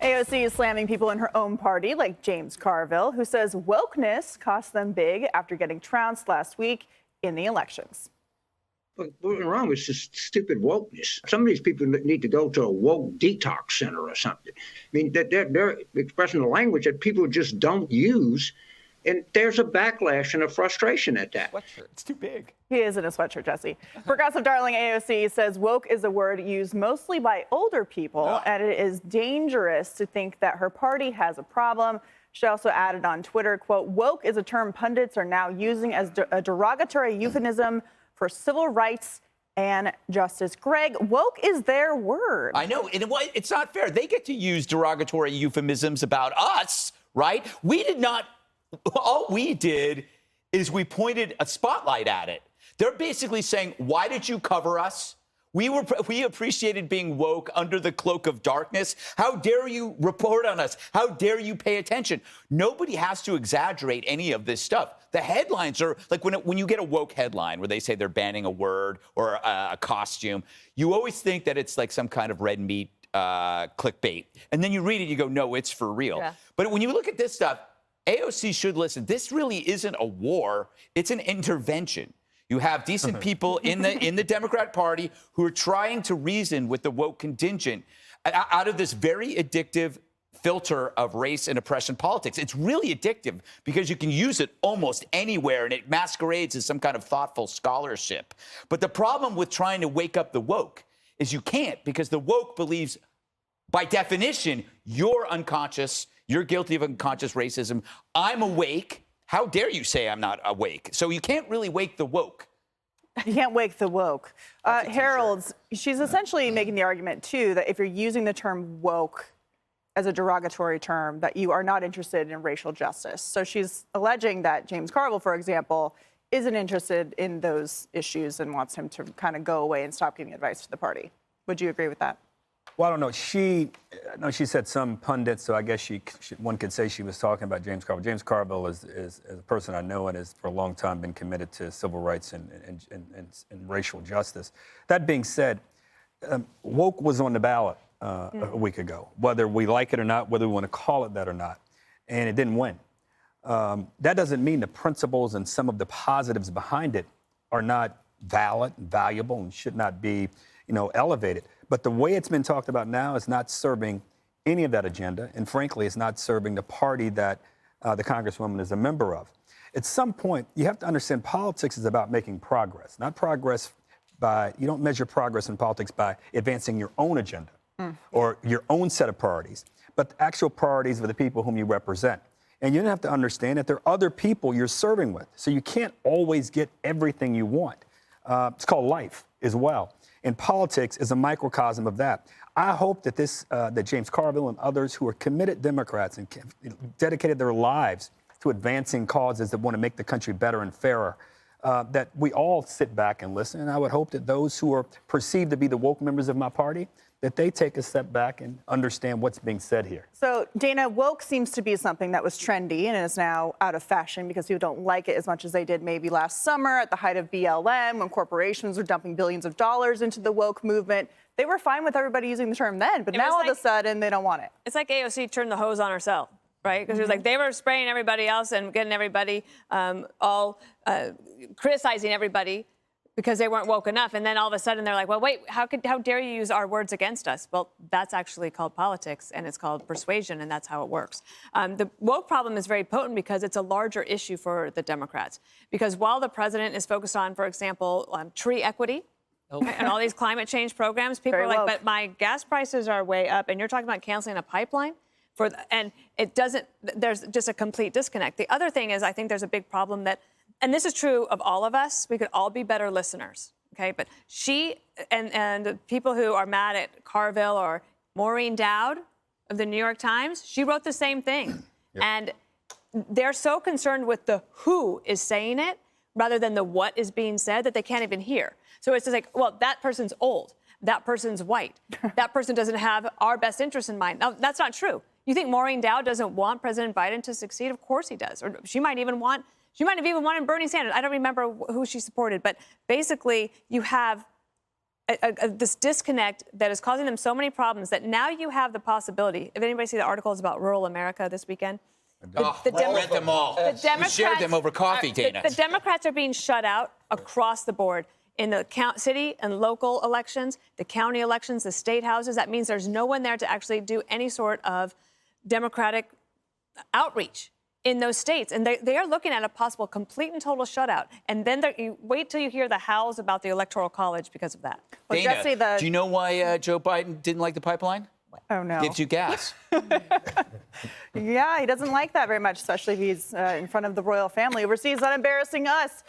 AOC is slamming people in her own party, like James Carville, who says wokeness cost them big after getting trounced last week in the elections. What's wrong with this stupid wokeness? Some of these people need to go to a woke detox center or something. I mean, they're expressing a language that people just don't use. And there's a backlash and a frustration at that. Sweatshirt. It's too big. He is in a sweatshirt, Jesse. Progressive darling AOC says woke is a word used mostly by older people, and it is dangerous to think that her party has a problem. She also added on Twitter, quote, woke is a term pundits are now using as a derogatory euphemism for civil rights and justice. Greg, woke is their word. I know. And it's not fair. They get to use derogatory euphemisms about us, right? We did not. All we did is we pointed a spotlight at it. They're basically saying, why did you cover us? We appreciated being woke under the cloak of darkness. How dare you report on us? How dare you pay attention? Nobody has to exaggerate any of this stuff. The headlines are like when you get a woke headline where they say they're banning a word or a costume, you always think that it's like some kind of red meat clickbait. And then you read it, you go, no, it's for real. Yeah. But when you look at this stuff, AOC should listen. This really isn't a war. It's an intervention. You have decent people in the Democrat Party who are trying to reason with the woke contingent out of this very addictive filter of race and oppression politics. It's really addictive because you can use it almost anywhere and it masquerades as some kind of thoughtful scholarship. But the problem with trying to wake up the woke is you can't, because the woke believes, by definition, you're unconscious. You're guilty of unconscious racism. I'm awake. How dare you say I'm not awake? So you can't really wake the woke. You can't wake the woke. Harold's, she's essentially making the argument, too, that if you're using the term woke as a derogatory term, that you are not interested in racial justice. So she's alleging that James Carville, for example, isn't interested in those issues and wants him to kind of go away and stop giving advice to the party. Would you agree with that? Well, I don't know. She said some pundits, so I guess one could say she was talking about James Carville. James Carville is a person I know and has for a long time been committed to civil rights and racial justice. That being said, woke was on the ballot a week ago, whether we like it or not, whether we want to call it that or not, and it didn't win. That doesn't mean the principles and some of the positives behind it are not valid, valuable, and should not be, elevated. But the way it's been talked about now is not serving any of that agenda. And frankly, it's not serving the party that the Congresswoman is a member of. At some point, you have to understand politics is about making progress, not progress you don't measure progress in politics by advancing your own agenda or your own set of priorities, but the actual priorities of the people whom you represent. And you have to understand that there are other people you're serving with. So you can't always get everything you want. It's called life as well. And politics is a microcosm of that. I hope that that James Carville and others who are committed Democrats and dedicated their lives to advancing causes that want to make the country better and fairer, that we all sit back and listen. And I would hope that those who are perceived to be the woke members of my party, that they take a step back and understand what's being said here. So, Dana, woke seems to be something that was trendy and is now out of fashion because people don't like it as much as they did maybe last summer at the height of BLM, when corporations were dumping billions of dollars into the woke movement. They were fine with everybody using the term then, but now all of a sudden they don't want it. It's like AOC turned the hose on herself, right? Because it was like they were spraying everybody else and getting everybody criticizing everybody because they weren't woke enough. And then all of a sudden they're like, well, wait, how dare you use our words against us? Well, that's actually called politics and it's called persuasion, and that's how it works. The woke problem is very potent because it's a larger issue for the Democrats. Because while the president is focused on, for example, tree equity and all these climate change programs, people are like, but my gas prices are way up and you're talking about canceling a pipeline? And it doesn't, there's just a complete disconnect. The other thing is I think there's a big problem that, and this is true of all of us, we could all be better listeners, okay? But she and the people who are mad at Carville or Maureen Dowd of the New York Times, she wrote the same thing. Yep. And they're so concerned with the who is saying it rather than the what is being said that they can't even hear. So it's just like, well, that person's old, that person's white, that person doesn't have our best interest in mind. Now, that's not true. You think Maureen Dowd doesn't want President Biden to succeed? Of course he does. Or she might have even wanted Bernie Sanders. I don't remember who she supported. But basically, you have this disconnect that is causing them so many problems that now you have the possibility. If anybody see the articles about rural America this weekend? Read them all. We shared them over coffee, Dana. The Democrats are being shut out across the board in the city and local elections, the county elections, the state houses. That means there's no one there to actually do any sort of Democratic outreach in those states. And they are looking at a possible complete and total shutout. And then you wait till you hear the howls about the Electoral College because of that. Well, Dana, Jesse, do you know why Joe Biden didn't like the pipeline? Oh, no. Gives you gas. Yeah, he doesn't like that very much, especially if he's in front of the royal family overseas, not embarrassing us.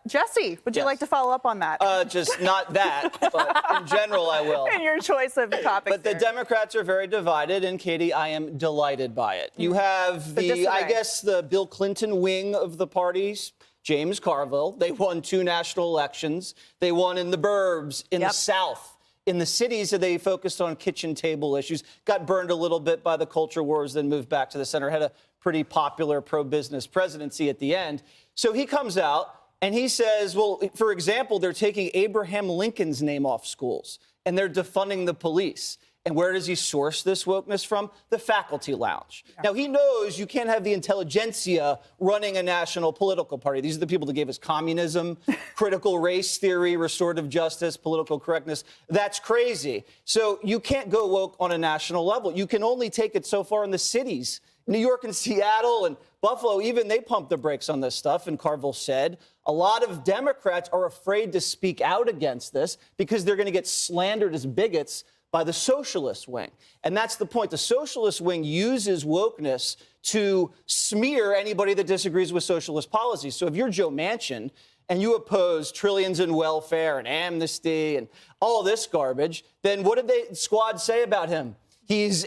Jesse, would you like to follow up on that? Just not that, but in general, I will. In your choice of topics. But the Democrats are very divided, and Katie, I am delighted by it. You have I guess, the Bill Clinton wing of the parties, James Carville. They won 2 national elections. They won in the burbs, in the South. In the cities, they focused on kitchen table issues, got burned a little bit by the culture wars, then moved back to the center, had a pretty popular pro-business presidency at the end. So he comes out and he says, well, for example, they're taking Abraham Lincoln's name off schools and they're defunding the police. And where does he source this wokeness from? The faculty lounge. Yeah. Now, he knows you can't have the intelligentsia running a national political party. These are the people that gave us communism, critical race theory, restorative justice, political correctness. That's crazy. So you can't go woke on a national level. You can only take it so far in the cities. New York and Seattle and Buffalo, even they pump the brakes on this stuff. And Carville said a lot of Democrats are afraid to speak out against this because they're going to get slandered as bigots by the socialist wing. And that's the point. The socialist wing uses wokeness to smear anybody that disagrees with socialist policies. So if you're Joe Manchin and you oppose trillions in welfare and amnesty and all this garbage, then what did the squad say about him? He's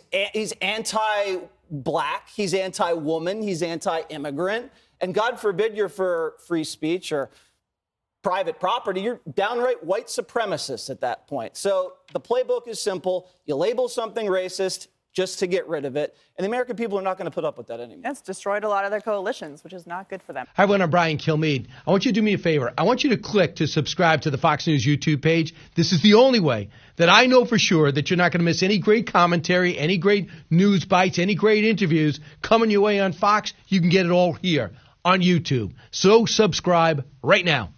anti-black, he's anti-woman, he's anti-immigrant, and God forbid you're for free speech or private property, you're downright white supremacist at that point. So the playbook is simple. You label something racist just to get rid of it. And the American people are not going to put up with that anymore. It's destroyed a lot of their coalitions, which is not good for them. Hi, everyone. I'm Brian Kilmeade. I want you to do me a favor. I want you to click to subscribe to the Fox News YouTube page. This is the only way that I know for sure that you're not going to miss any great commentary, any great news bites, any great interviews coming your way on Fox. You can get it all here on YouTube. So subscribe right now.